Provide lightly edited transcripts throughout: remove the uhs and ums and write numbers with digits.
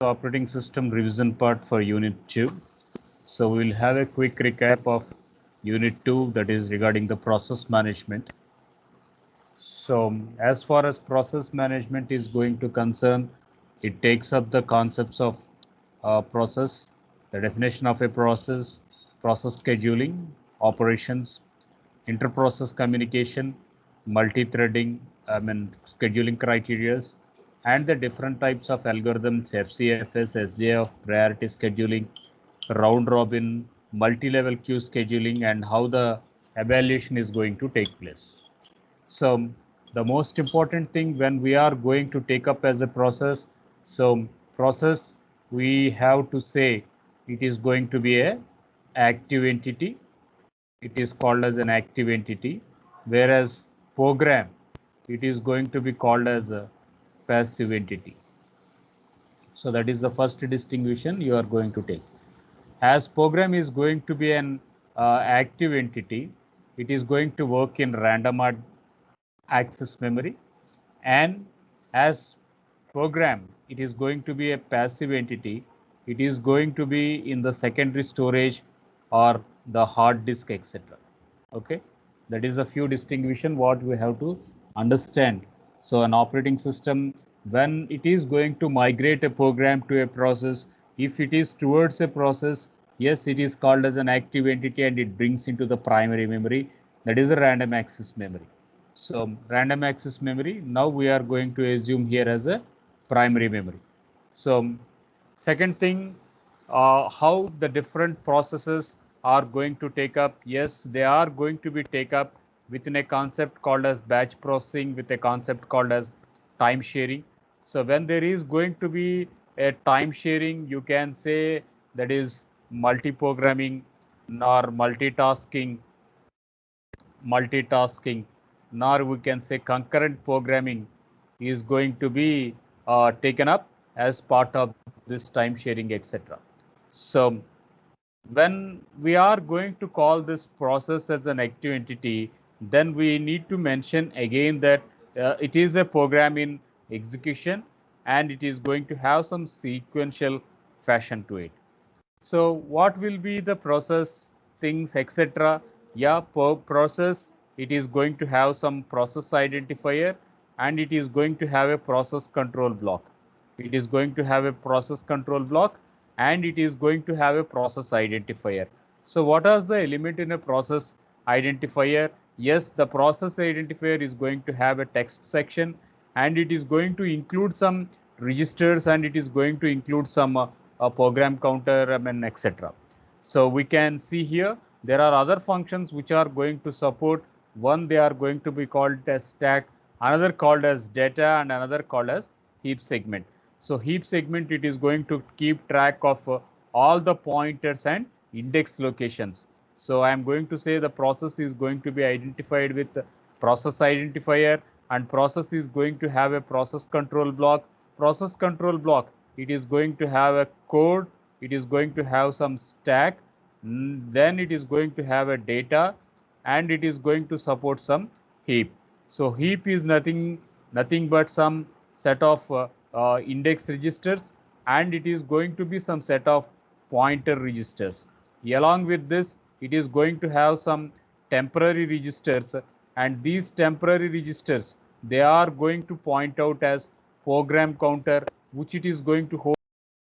Operating system revision part for unit 2. So we will have a quick recap of unit 2, that is regarding the process management. So as far as process management is going to concern, it takes up the concepts of process, the definition of a process, process scheduling, operations, inter-process communication, multi-threading, scheduling criteria, and the different types of algorithms, FCFS, SJF, priority scheduling, round robin, multi-level queue scheduling, and how the evaluation is going to take place. So the most important thing when we are going to take up as a process, so process, we have to say it is going to be a active entity. It is called as an active entity, whereas program, it is going to be called as a passive entity. So that is the first distinction you are going to take. As program is going to be an active entity, it is going to work in random access memory, and as program, it is going to be a passive entity. It is going to be in the secondary storage or the hard disk, etc. Okay, that is a few distinction what we have to understand. So an operating system, when it is going to migrate a program to a process, if it is towards a process, yes, it is called as an active entity and it brings into the primary memory, that is a random access memory. So random access memory, now we are going to assume here as a primary memory. So second thing, how the different processes are going to take up. Yes, they are going to be take up within a concept called as batch processing, with a concept called as time sharing. So when there is going to be a time sharing, you can say that is multi-programming nor multitasking, nor we can say concurrent programming is going to be taken up as part of this time sharing, etc. So when we are going to call this process as an active entity, then we need to mention again that it is a program in execution and it is going to have some sequential fashion to it. So what will be the process things, etc. Yeah, per process, it is going to have some process identifier and it is going to have a process control block. It is going to have a process control block and it is going to have a process identifier. So what are the element in a process identifier? Yes, the process identifier is going to have a text section and it is going to include some registers and it is going to include some a program counter, etc. So we can see here there are other functions which are going to support. One, they are going to be called as stack, another called as data, and another called as heap segment. So heap segment, it is going to keep track of all the pointers and index locations. So I am going to say the process is going to be identified with process identifier, and process is going to have a process control block. Process control block, it is going to have a code, it is going to have some stack, then it is going to have a data, and it is going to support some heap. So heap is nothing but some set of index registers, and it is going to be some set of pointer registers. Along with this, it is going to have some temporary registers, and these temporary registers, they are going to point out as program counter, which it is going to hold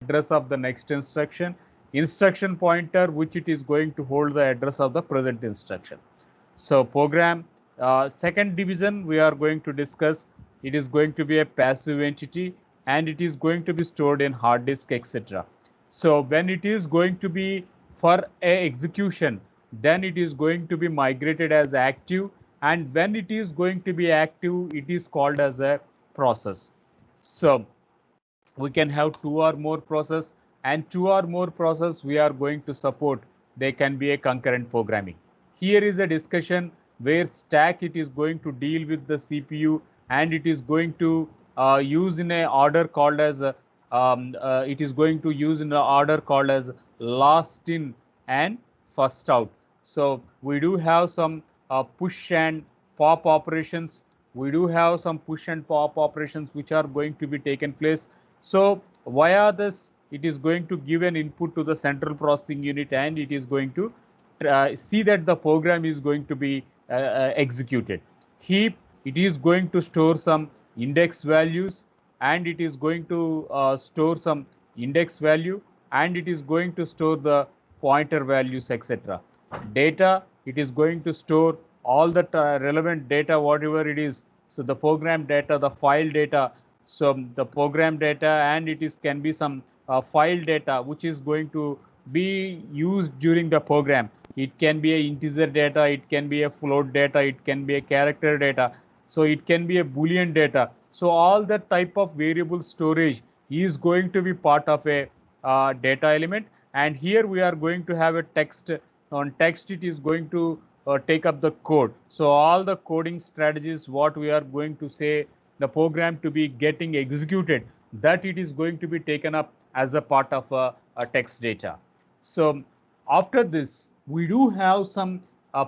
address of the next instruction pointer, which it is going to hold the address of the present instruction. So program, second division we are going to discuss, it is going to be a passive entity and it is going to be stored in hard disk, etc. So when it is going to be for a execution, then it is going to be migrated as active, and when it is going to be active, it is called as a process. So we can have two or more process, and two or more process we are going to support, they can be a concurrent programming. Here is a discussion where stack, it is going to deal with the CPU and it is going to use in a order called as it is going to use in an order called as last in and first out. So we do have some push and pop operations, we do have some push and pop operations which are going to be taken place. So via this it is going to give an input to the central processing unit, and it is going to see that the program is going to be executed. Heap, it is going to store some index values, and it is going to store some index value, and it is going to store the pointer values, etc. Data, it is going to store all the relevant data, whatever it is. So the program data, the file data, so the program data, and it is can be some file data which is going to be used during the program. It can be a integer data, it can be a float data, it can be a character data, so it can be a boolean data. So all that type of variable storage is going to be part of a data element. And here we are going to have a text. On text it is going to take up the code. So all the coding strategies, what we are going to say the program to be getting executed, that it is going to be taken up as a part of a text data. So after this, we do have some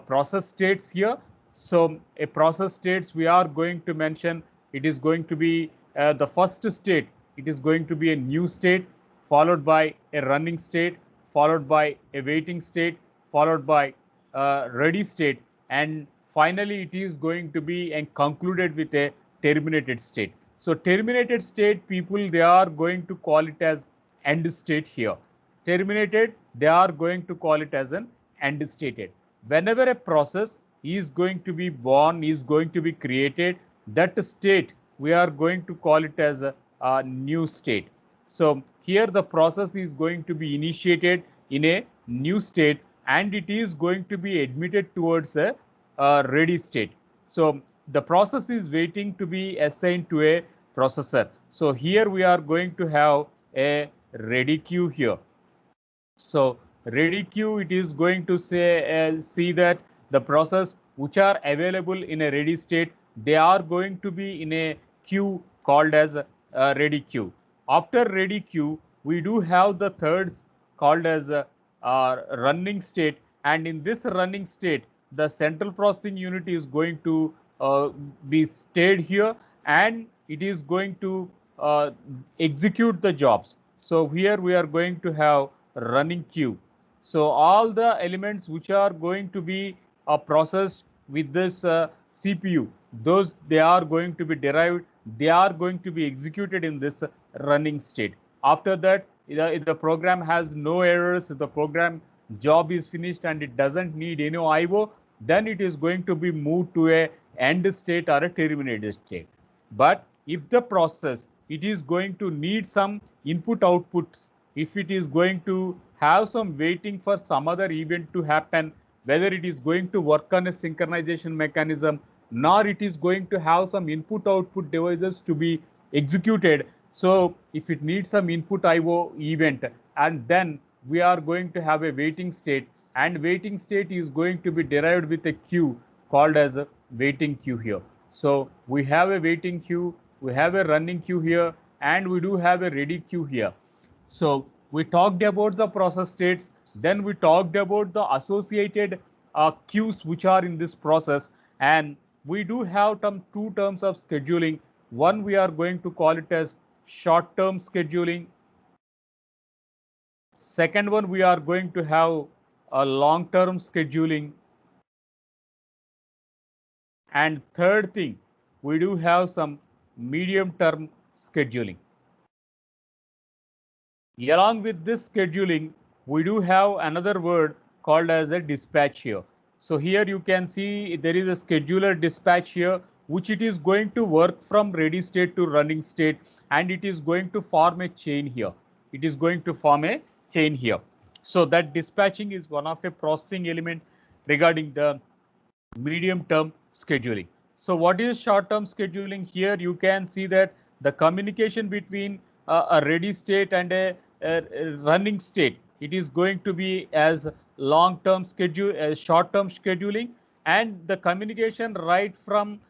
process states here. So a process states we are going to mention, it is going to be the first state, it is going to be a new state, followed by a running state, followed by a waiting state, followed by a ready state, and finally it is going to be and concluded with a terminated state. So terminated state, people, they are going to call it as end state here. Terminated, they are going to call it as an end stated. Whenever a process is going to be born, is going to be created, that state we are going to call it as a new state. So here the process is going to be initiated in a new state, and it is going to be admitted towards a ready state. So the process is waiting to be assigned to a processor. So here we are going to have a ready queue here. So ready queue, it is going to say see that the process which are available in a ready state, they are going to be in a queue called as a ready queue. After ready queue, we do have the thirds called as a running state, and in this running state, the central processing unit is going to be stayed here, and it is going to execute the jobs. So here we are going to have running queue. So all the elements which are going to be processed with this CPU, those they are going to be derived, they are going to be executed in this running state. After that, if the program has no errors, if the program job is finished and it doesn't need any IO, then it is going to be moved to a end state or a terminated state. But if the process, it is going to need some input outputs, if it is going to have some waiting for some other event to happen, whether it is going to work on a synchronization mechanism, nor it is going to have some input output devices to be executed. So if it needs some input IO event, and then we are going to have a waiting state, and waiting state is going to be derived with a queue called as a waiting queue here. So we have a waiting queue, we have a running queue here, and we do have a ready queue here. So we talked about the process states, then we talked about the associated queues which are in this process, and we do have two terms of scheduling. One we are going to call it as short-term scheduling. Second one we are going to have a long-term scheduling. And third thing, we do have some medium-term scheduling. Along with this scheduling, we do have another word called as a dispatch here. So here you can see there is a scheduler dispatch here, which it is going to work from ready state to running state, and it is going to form a chain here. It is going to form a chain here. So that dispatching is one of a processing element regarding the medium term scheduling. So what is short term scheduling? Here you can see that the communication between a ready state and a running state, it is going to be as long term schedule, short term scheduling, and the communication right from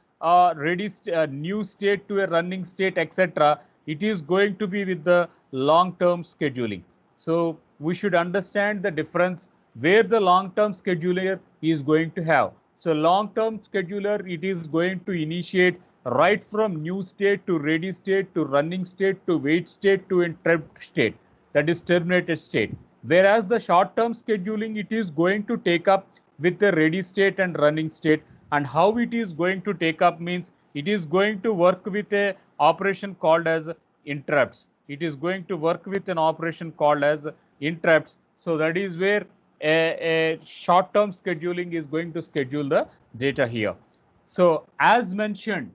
new state to a running state, etc., it is going to be with the long term scheduling. So we should understand the difference where the long term scheduler is going to have. So long-term scheduler, it is going to initiate right from new state to ready state to running state to wait state to interrupt state, that is terminated state. Whereas the short-term scheduling, it is going to take up with the ready state and running state. And how it is going to take up means it is going to work with a operation called as interrupts. It is going to work with an operation called as interrupts. So that is where a short-term scheduling is going to schedule the data here. So as mentioned,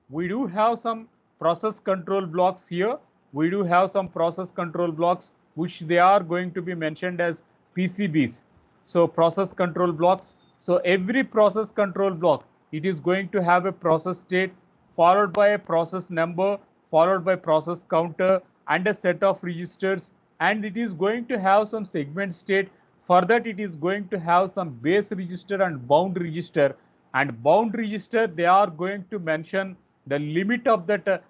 we do have some process control blocks here. We do have some process control blocks which they are going to be mentioned as PCBs. So process control blocks. So every process control block, it is going to have a process state followed by a process number, followed by process counter and a set of registers, and it is going to have some segment state. For that, it is going to have some base register and bound register. And bound register, they are going to mention the limit of that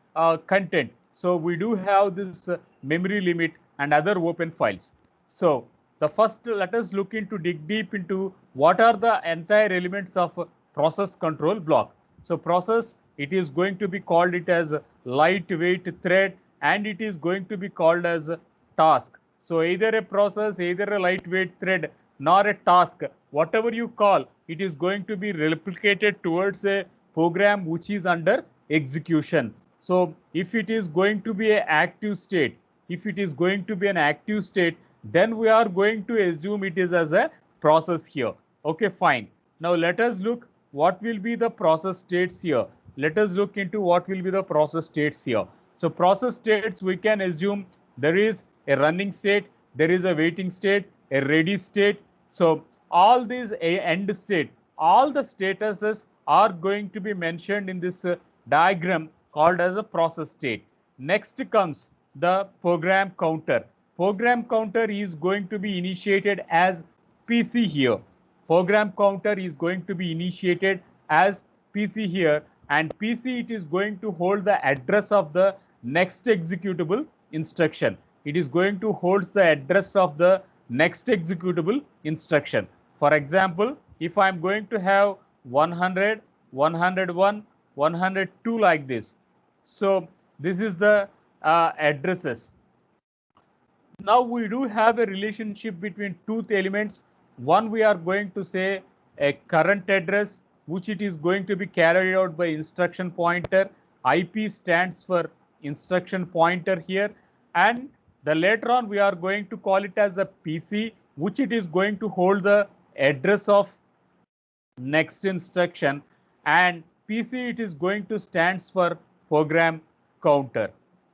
content. So we do have this memory limit and other open files. So the first, let us look into dig deep into what are the entire elements of process control block. So process, it is going to be called it as lightweight thread, and it is going to be called as task. So either a process, either a lightweight thread, nor a task, whatever you call, it is going to be replicated towards a program which is under execution. So if it is going to be an active state, then we are going to assume it is as a process here. Okay, fine. Now let us look what will be the process states here. Let us look into what will be the process states here. So process states, we can assume there is a running state, there is a waiting state, a ready state. So all these end state, all the statuses are going to be mentioned in this diagram called as a process state. Next comes the program counter. Program counter is going to be initiated as PC here. Program counter is going to be initiated as PC here, and PC, it is going to hold the address of the next executable instruction. It is going to hold the address of the next executable instruction. For example, if I am going to have 100, 101, 102 like this. So this is the addresses. Now we do have a relationship between two elements. One, we are going to say a current address, which it is going to be carried out by instruction pointer. IP stands for instruction pointer here, and the later on we are going to call it as a PC, which it is going to hold the address of next instruction, and PC, it is going to stands for program counter.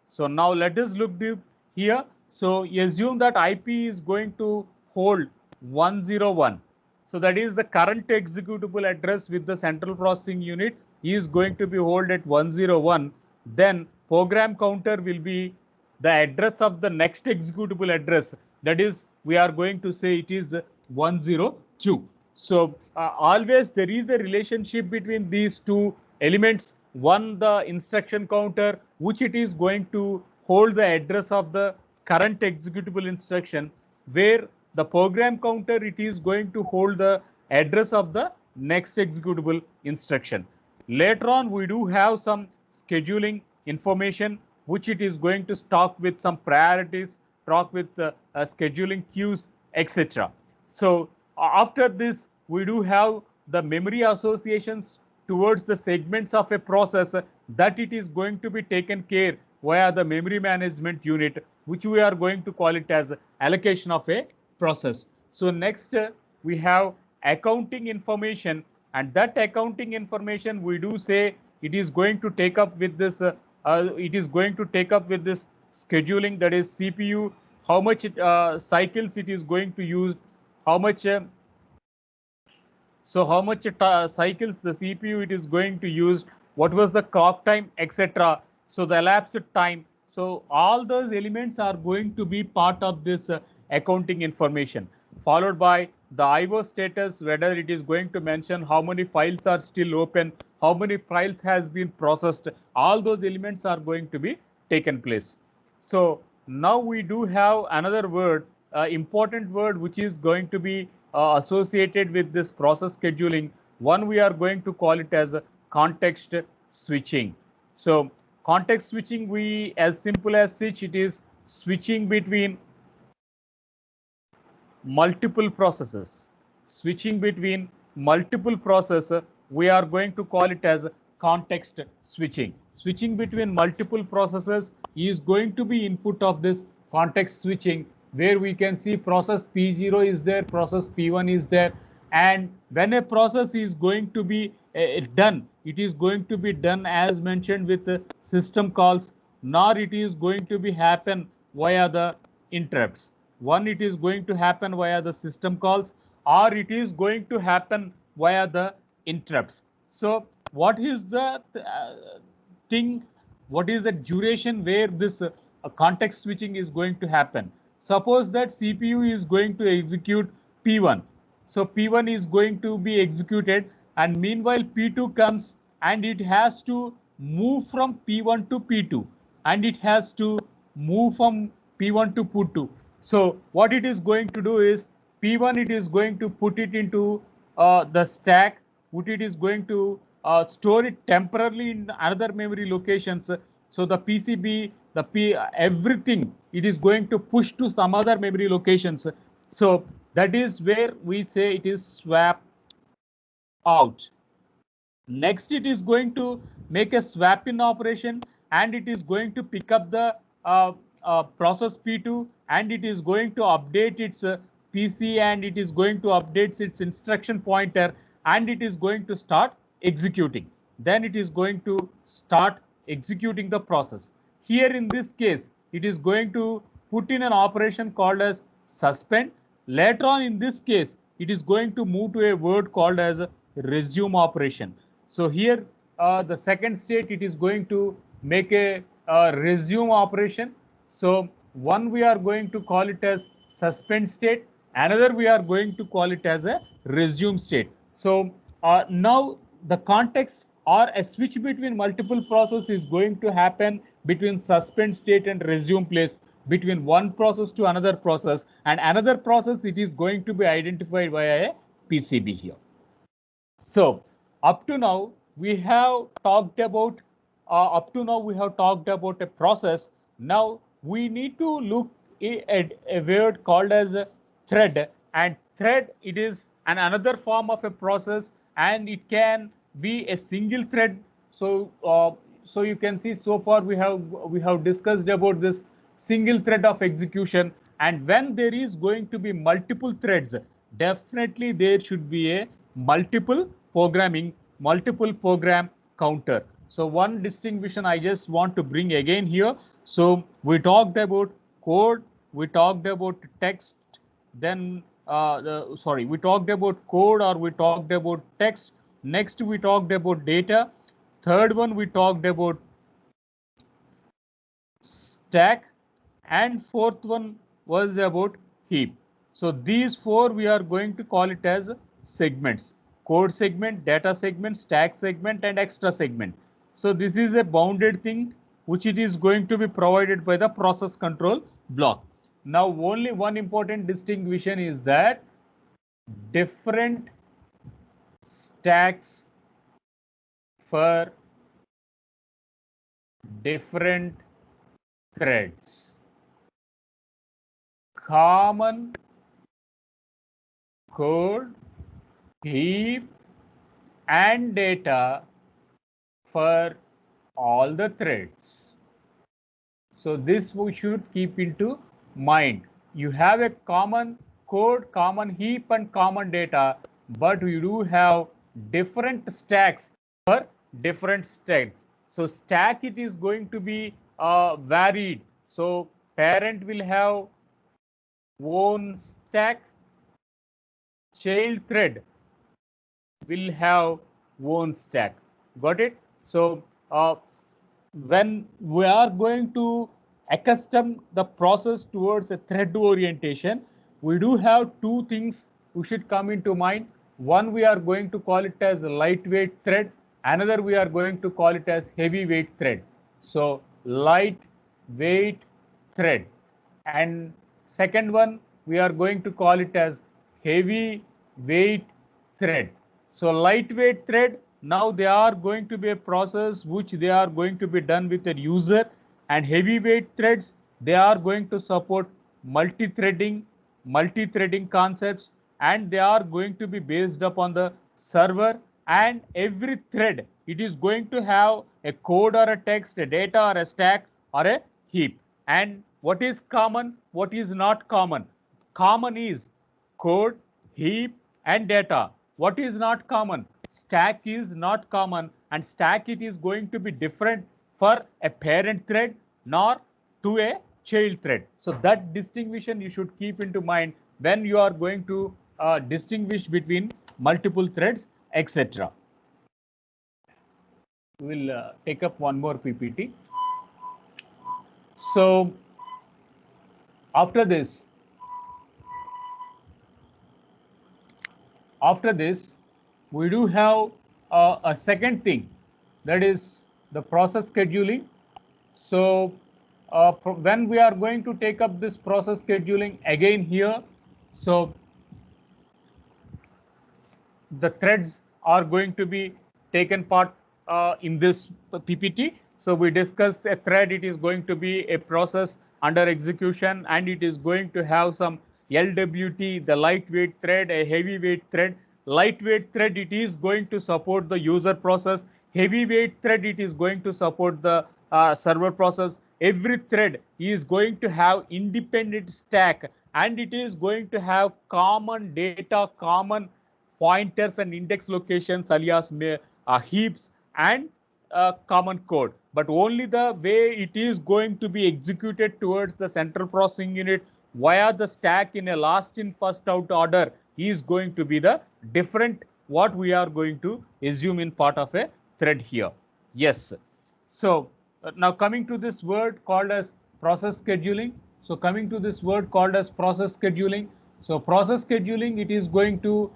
So now let us look deep here. So assume that IP is going to hold 101. So that is the current executable address with the central processing unit is going to be held at 101. Then program counter will be the address of the next executable address. That is, we are going to say it is 102. So always there is a relationship between these two elements. One, the instruction counter, which it is going to hold the address of the current executable instruction, where the program counter, it is going to hold the address of the next executable instruction. Later on, we do have some scheduling information, which it is going to stock with some priorities, talk with scheduling queues, etc. So after this, we do have the memory associations towards the segments of a process that it is going to be taken care via the memory management unit, which we are going to call it as allocation of a process. So next we have accounting information, and that accounting information, we do say it is going to take up with this scheduling, that is CPU, how much cycles it is going to use, how much cycles the CPU it is going to use, what was the clock time, etc. So the elapsed time. So all those elements are going to be part of this accounting information, followed by the IO status, whether it is going to mention how many files are still open, how many files has been processed. All those elements are going to be taken place. So now we do have another word, important word, which is going to be associated with this process scheduling. One, we are going to call it as context switching. So context switching, we as simple as such, it is switching between multiple processes. Switching between multiple processes, we are going to call it as context switching. Switching between multiple processes is going to be input of this context switching, where we can see process P0 is there, process P1 is there, and when a process is going to be done, it is going to be done as mentioned with system calls, nor it is going to be happen via the interrupts. One, it is going to happen via the system calls, or it is going to happen via the interrupts. So what is the thing, what is the duration where this context switching is going to happen? Suppose that CPU is going to execute P1. So P1 is going to be executed, and meanwhile P2 comes and it has to move from P1 to P2, and it has to move from P1 to P2. So what it is going to do is P1, it is going to put it into the stack, what it is going to store it temporarily in another memory locations. So the PCB, everything, it is going to push to some other memory locations. So that is where we say it is swap out. Next, it is going to make a swap in operation, and it is going to pick up the process P2, and it is going to update its PC, and it is going to update its instruction pointer, and it is going to start executing. Then it is going to start executing the process. Here in this case, it is going to put in an operation called as suspend. Later on in this case, it is going to move to a word called as resume operation. So here the second state, it is going to make a resume operation. So one, we are going to call it as suspend state, another we are going to call it as a resume state. So now the context or a switch between multiple processes is going to happen between suspend state and resume place, between one process to another process, and another process, it is going to be identified via a PCB here. So up to now we have talked about a process. Now we need to look at a word called as a thread, and thread, it is another form of a process, and it can be a single thread. So so you can see, so far we have discussed about this single thread of execution, and when there is going to be multiple threads, definitely there should be a multiple program counter. So one distinction I just want to bring again here. So we talked about code, we talked about text, then we talked about code, or we talked about text. Next we talked about data. Third one, we talked about stack, and fourth one was about heap. So these four we are going to call it as segments: code segment, data segment, stack segment, and extra segment. So this is a bounded thing which it is going to be provided by the process control block. Now only one important distinction is that different stacks for different threads, common code, heap, and data for all the threads. So this we should keep into mind. You have a common code, common heap, and common data, but you do have different stacks for different stacks. So stack, it is going to be varied. So parent will have own stack, child thread will have own stack. Got it? So when we are going to accustom the process towards a thread orientation, we do have two things we should come into mind. One, we are going to call it as a lightweight thread. Another, we are going to call it as heavyweight thread. So lightweight thread, and second one, we are going to call it as heavyweight thread. So lightweight thread, now they are going to be a process which they are going to be done with a user, and heavyweight threads, they are going to support multi-threading concepts, and they are going to be based upon the server, and every thread, it is going to have a code or a text, a data or a stack or a heap. And what is common, what is not common? Common is code, heap, and data. What is not common? Stack is not common, and stack, it is going to be different for a parent thread nor to a child thread. So that distinction you should keep into mind when you are going to distinguish between multiple threads, etc. We will take up one more PPT. So after this, we do have a second thing, that is the process scheduling. So when we are going to take up this process scheduling again here, so the threads are going to be taken part in this PPT. So we discussed a thread, it is going to be a process under execution, and it is going to have some LWT, the lightweight thread, a heavyweight thread. Lightweight thread, it is going to support the user process. Heavyweight thread, it is going to support the server process. Every thread is going to have independent stack, and it is going to have common data, common pointers and index locations, alias heaps, and common code. But only the way it is going to be executed towards the central processing unit via the stack in a last in first out order is going to be the different what we are going to assume in part of a thread here. Yes. So now coming to this word called as process scheduling. So coming to this word called as process scheduling. So process scheduling, it is going to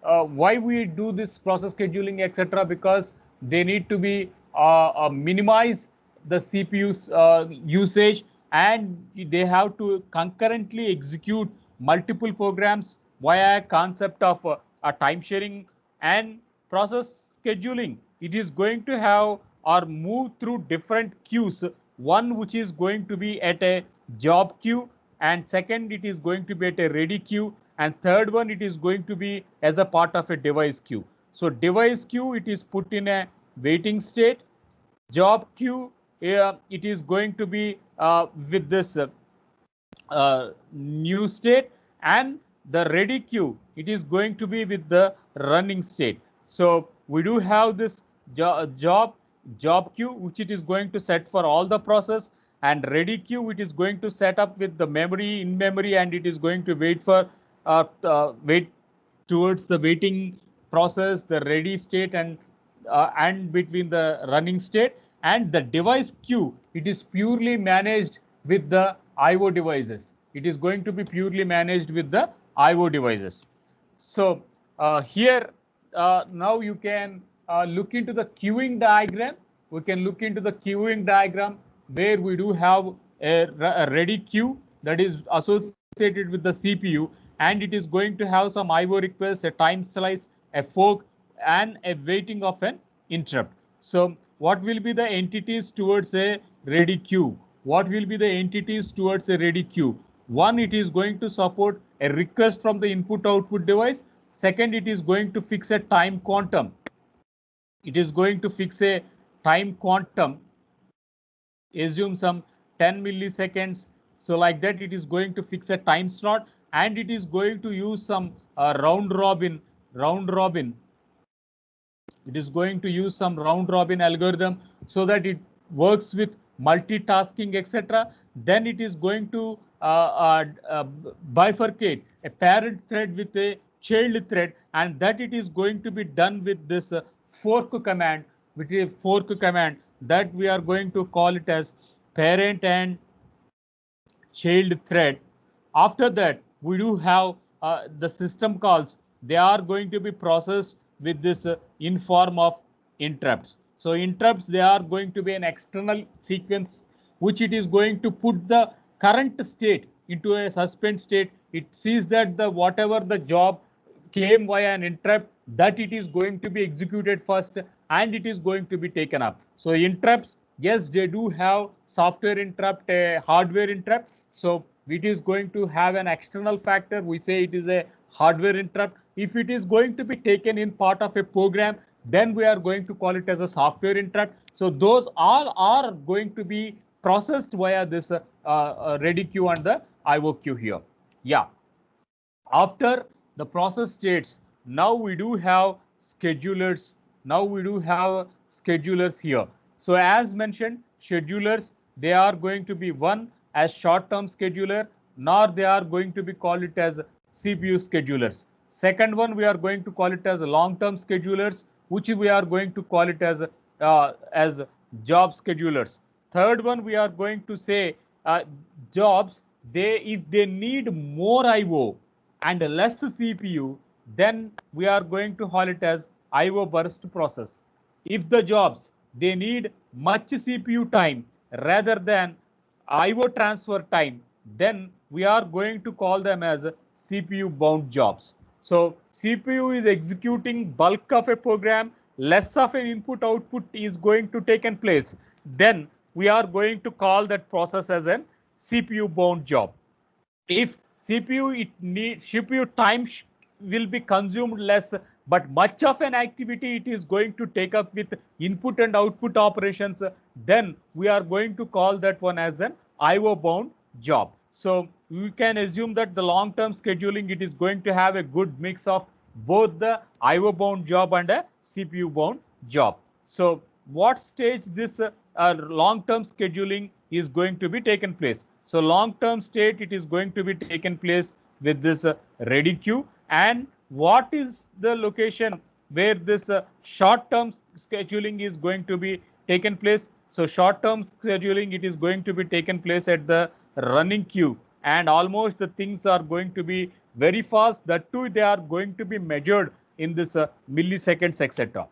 why we do this process scheduling, etc., because they need to be minimize the CPU's usage, and they have to concurrently execute multiple programs via a concept of a time sharing. And process scheduling, it is going to have or move through different queues, one which is going to be at a job queue, and second, it is going to be at a ready queue, and third one, it is going to be as a part of a device queue. So device queue, it is put in a waiting state. Job queue, it is going to be with this new state, and the ready queue, it is going to be with the running state. So we do have this job queue, which it is going to set for all the process, and ready queue, it is going to set up with the memory, in memory, and it is going to wait for wait towards the waiting process, the ready state, and between the running state. And the device queue, it is purely managed with the IO devices. It is going to be purely managed with the IO devices. So here now you can look into the queuing diagram. We can look into the queuing diagram where we do have a ready queue that is associated with the CPU, and it is going to have some IO requests, a time slice, a fork, and a waiting of an interrupt. So what will be the entities towards a ready queue? What will be the entities towards a ready queue? One, it is going to support a request from the input output device. Second, it is going to fix a time quantum. It is going to fix a time quantum, assume some 10 milliseconds. So like that, it is going to fix a time slot, and it is going to use some round robin. It is going to use some round robin algorithm so that it works with multitasking, etc. Then it is going to bifurcate a parent thread with a child thread, and that it is going to be done with this fork command, which is fork command that we are going to call it as parent and child thread. After that, we do have the system calls. They are going to be processed with this in form of interrupts. So interrupts, they are going to be an external sequence which it is going to put the current state into a suspend state. It sees that the whatever the job came via an interrupt, that it is going to be executed first and it is going to be taken up. So interrupts, yes, they do have software interrupt, hardware interrupt. So it is going to have an external factor. We say it is a hardware interrupt. If it is going to be taken in part of a program, then we are going to call it as a software interrupt. So those all are going to be processed via this ready queue and the IO queue here. Yeah. After the process states, now we do have schedulers. Now we do have schedulers here. So as mentioned, schedulers, they are going to be one as short-term scheduler, nor they are going to be called it as CPU schedulers. Second one, we are going to call it as long-term schedulers, which we are going to call it as job schedulers. Third one, we are going to say jobs. They if they need more IO and less CPU, then we are going to call it as IO burst process. If the jobs they need much CPU time rather than IO transfer time, then we are going to call them as CPU bound jobs. So CPU is executing bulk of a program, less of an input output is going to take place. Then we are going to call that process as a CPU bound job. If CPU time will be consumed less, but much of an activity it is going to take up with input and output operations, then we are going to call that one as an IO bound job. So we can assume that the long term scheduling, it is going to have a good mix of both the IO bound job and a CPU bound job. So what stage this long term scheduling is going to be taken place? So long-term state, it is going to be taken place with this ready queue. And what is the location where this short-term scheduling is going to be taken place? So short-term scheduling, it is going to be taken place at the running queue, and almost the things are going to be very fast. That too, they are going to be measured in this milliseconds, etc.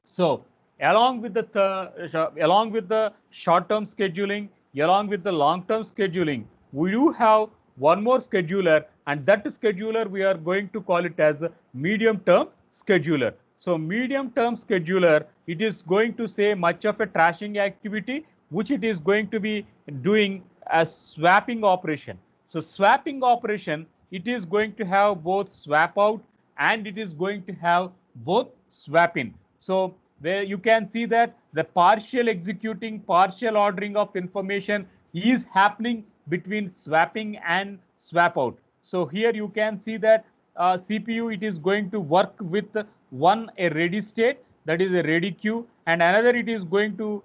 So along with the short-term scheduling, along with the long-term scheduling, we do have one more scheduler, and that scheduler we are going to call it as a medium-term scheduler. So medium-term scheduler, it is going to say much of a trashing activity, which it is going to be doing as swapping operation. So swapping operation, it is going to have both swap out and it is going to have both swap in. So where you can see that the partial executing, partial ordering of information is happening between swapping and swap out. So here you can see that CPU, it is going to work with one a ready state, that is a ready queue, and another it is going to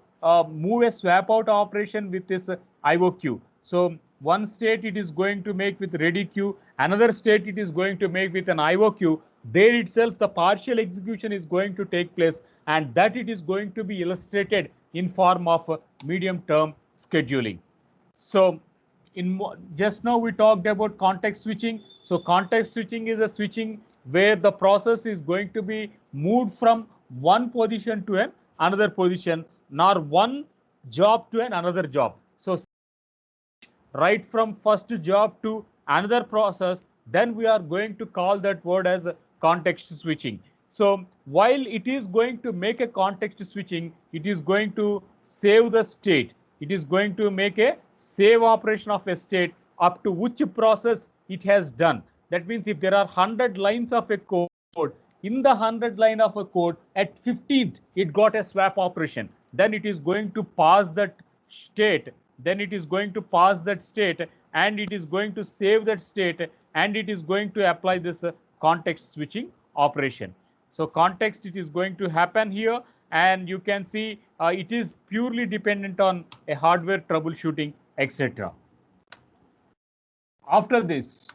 move a swap out operation with this IO queue. So one state it is going to make with ready queue, another state it is going to make with an IO queue. There itself the partial execution is going to take place, and that it is going to be illustrated in form of medium term scheduling. So just now we talked about context switching. So context switching is a switching where the process is going to be moved from one position to another position, nor one job to another job. So right from first job to another process, then we are going to call that word as context switching. So while it is going to make a context switching, it is going to save the state. It is going to make a save operation of a state up to which process it has done. That means if there are 100 lines of a code, in the 100 line of a code, at 15th, it got a swap operation. Then it is going to pass that state, then it is going to pass that state, and it is going to save that state, and it is going to apply this context switching operation. So context, it is going to happen here, and you can see it is purely dependent on a hardware troubleshooting, etc. After this,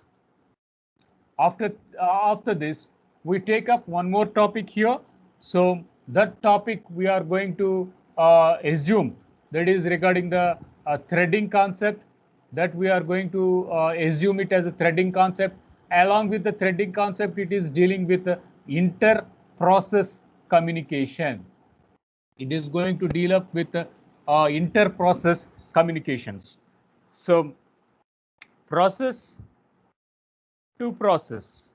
after this, we take up one more topic here. So that topic we are going to assume, that is regarding the threading concept, that we are going to assume it as a threading concept. Along with the threading concept, it is dealing with inter-process communication. It is going to deal up with inter-process communications. So process to process,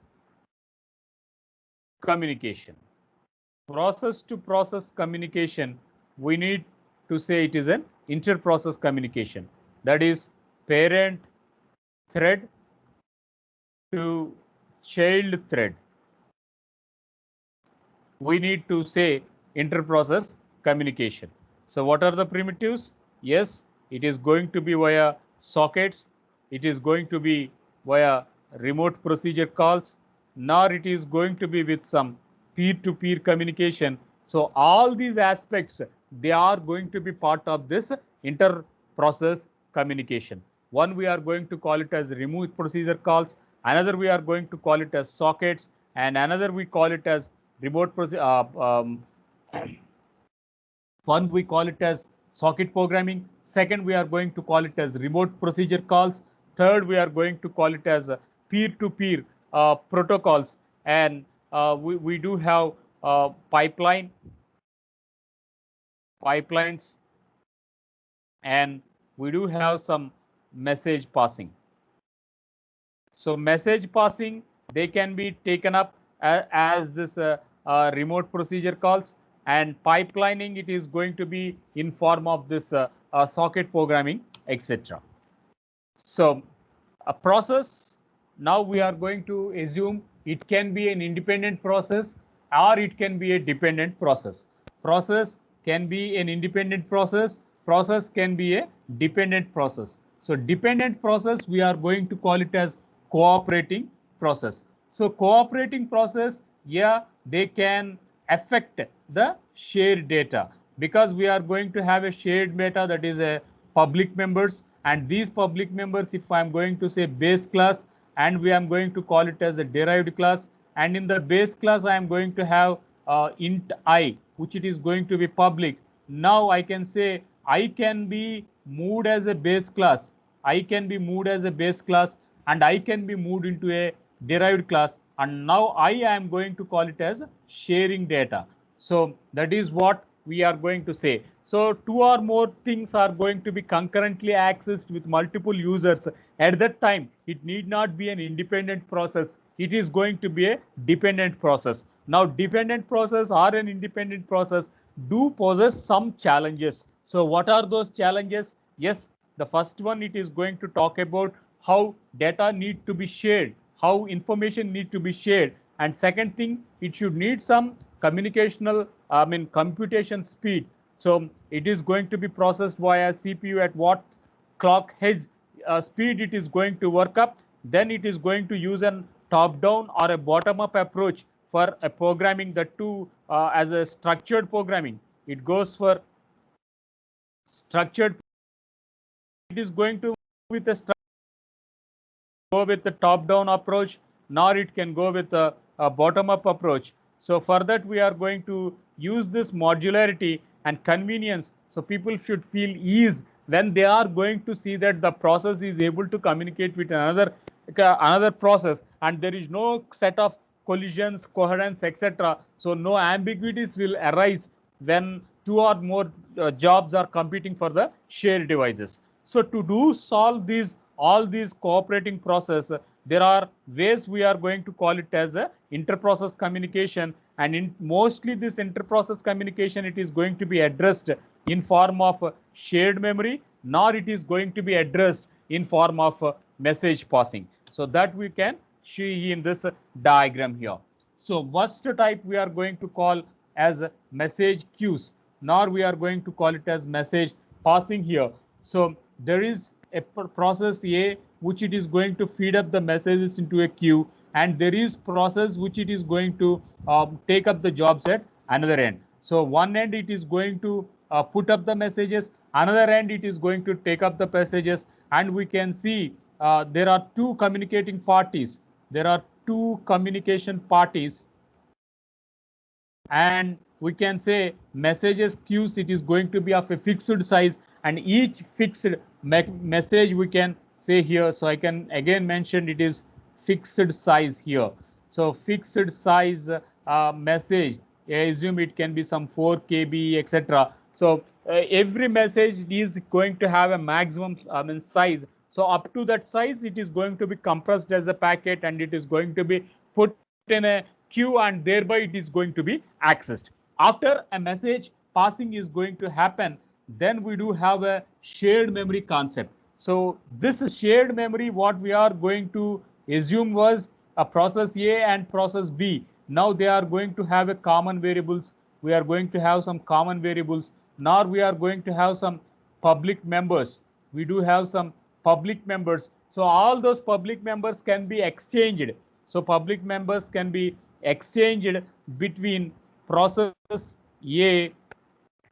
communication. Process to process communication, we need to say it is an inter-process communication. That is parent thread to child thread. We need to say inter-process communication. So what are the primitives? Yes, it is going to be via sockets. It is going to be via remote procedure calls, nor it is going to be with some peer-to-peer communication. So all these aspects, they are going to be part of this inter-process communication. One we are going to call it as remote procedure calls, another we are going to call it as sockets, and another we call it as remote one we call it as socket programming. Second, we are going to call it as remote procedure calls. Third, we are going to call it as peer-to-peer protocols. And we do have pipelines, and we do have some message passing. So message passing, they can be taken up as this remote procedure calls, and pipelining, it is going to be in form of this socket programming, etc. So a process, now we are going to assume it can be an independent process or it can be a dependent process. Process can be an independent process, process can be a dependent process. So dependent process, we are going to call it as cooperating process. So cooperating process, yeah, they can affect the shared data, because we are going to have a shared data, that is a public members, and these public members, if I am going to say base class, and we am going to call it as a derived class, and in the base class I am going to have int I, which it is going to be public. Now I can say I can be moved as a base class, I can be moved as a base class, and I can be moved into a derived class, and now I am going to call it as sharing data. So that is what we are going to say. So two or more things are going to be concurrently accessed with multiple users. At that time, it need not be an independent process. It is going to be a dependent process. Now, dependent process or an independent process do possess some challenges. So what are those challenges? Yes, the first one, it is going to talk about how data need to be shared, how information need to be shared. And second thing, it should need some computation speed. So it is going to be processed via CPU at what clock edge speed it is going to work up. Then it is going to use a top down or a bottom up approach for a programming, that too as a structured programming. It goes for structured, it is going to with a go with the top-down approach, nor it can go with a bottom-up approach. So for that, we are going to use this modularity and convenience. So people should feel ease when they are going to see that the process is able to communicate with another process, and there is no set of collisions, coherence, etc. So no ambiguities will arise when two or more jobs are competing for the shared devices. So to do solve these all these cooperating process, there are ways we are going to call it as a inter-process communication, and in mostly this inter-process communication, it is going to be addressed in form of shared memory, nor it is going to be addressed in form of message passing. So that we can see in this diagram here. So first type we are going to call as message queues, nor we are going to call it as message passing here. So there is a process A which it is going to feed up the messages into a queue, and there is process which it is going to take up the jobs at another end. So one end it is going to put up the messages, another end it is going to take up the messages, and we can see there are two communicating parties. There are two communication parties, and we can say messages queues, it is going to be of a fixed size, and each fixed message we can say here. So I can again mention it is fixed size here. So fixed size message, I assume it can be some 4 KB, etc. So every message is going to have a maximum size. So up to that size, it is going to be compressed as a packet, and it is going to be put in a queue, and thereby it is going to be accessed. After a message passing is going to happen, then we do have a shared memory concept. So this shared memory, what we are going to assume was a process A and process B. Now they are going to have a common variables. We are going to have some common variables. Now we are going to have some public members. We do have some public members. So all those public members can be exchanged. So public members can be exchanged between process A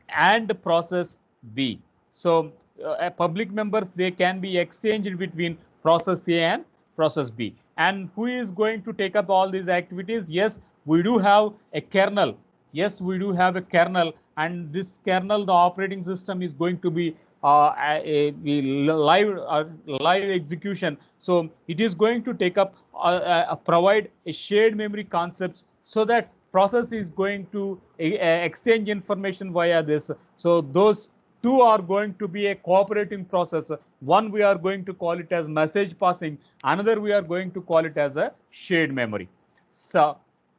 and process B. So public members, they can be exchanged between process A and process B. And who is going to take up all these activities? Yes, we do have a kernel. Yes, we do have a kernel, and this kernel, the operating system, is going to be a live execution. So it is going to take up provide a shared memory concepts, so that process is going to exchange information via this. So those two are going to be a cooperating process. One we are going to call it as message passing, another we are going to call it as a shared memory. So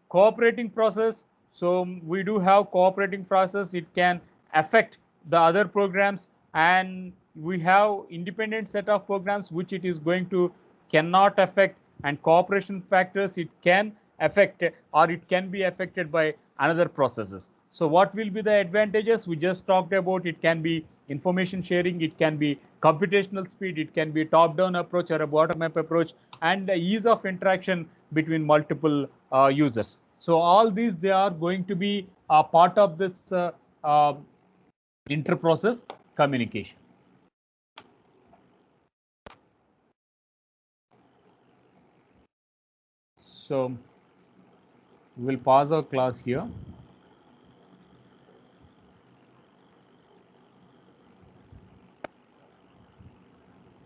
cooperating process, so we do have cooperating process, it can affect the other programs, and we have independent set of programs which it is going to cannot affect, and cooperation factors it can affect, or it can be affected by another processes. So what will be the advantages? We just talked about. It can be information sharing, it can be computational speed, it can be top down approach or a bottom up approach, and the ease of interaction between multiple users. So all these, they are going to be a part of this inter-process communication. So we will pause our class here.